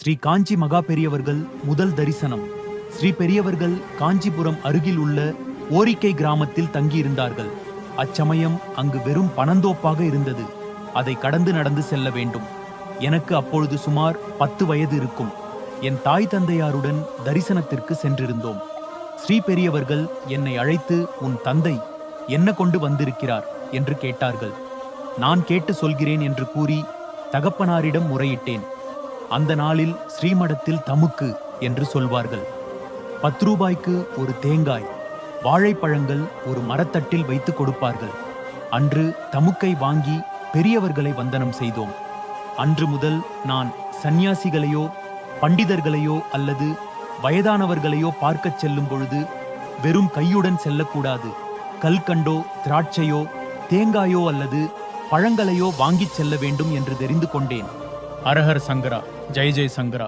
ஸ்ரீ காஞ்சி மகா பெரியவர்கள் முதல் தரிசனம். ஸ்ரீ பெரியவர்கள் காஞ்சிபுரம் அருகில் உள்ள ஓரிக்கை கிராமத்தில் தங்கியிருந்தார்கள். அச்சமயம் அங்கு வெறும் பனந்தோப்பாக இருந்தது. அதை கடந்து நடந்து செல்ல வேண்டும். எனக்கு அப்பொழுது சுமார் 10 வயது இருக்கும். என் தாய் தந்தையாருடன் தரிசனத்திற்கு சென்றிருந்தோம். ஸ்ரீ பெரியவர்கள் என்னை அழைத்து, உன் தந்தை என்ன கொண்டு வந்திருக்கிறார் என்று கேட்டார்கள். நான் கேட்டு சொல்கிறேன் என்று கூறி தகப்பனாரிடம் முறையிட்டேன். அந்த நாளில் ஸ்ரீமடத்தில் தமுக்கு என்று சொல்வார்கள். 10 ரூபாய்க்கு ஒரு தேங்காய், வாழைப்பழங்கள் ஒரு மரத்தட்டில் வைத்து கொடுப்பார்கள். அன்று தமுக்கை வாங்கி பெரியவர்களை வந்தனம் செய்தோம். அன்று முதல் நான் சந்நியாசிகளையோ பண்டிதர்களையோ அல்லது வயதானவர்களையோ பார்க்கச் செல்லும் பொழுது வெறும் கையுடன் செல்லக்கூடாது. கல்கண்டோ திராட்சையோ தேங்காயோ அல்லது பழங்களையோ வாங்கிச் செல்ல வேண்டும் என்று தெரிந்து கொண்டேன். ஹரஹர் சங்கரா, ஜெய் ஜெய் சங்கரா.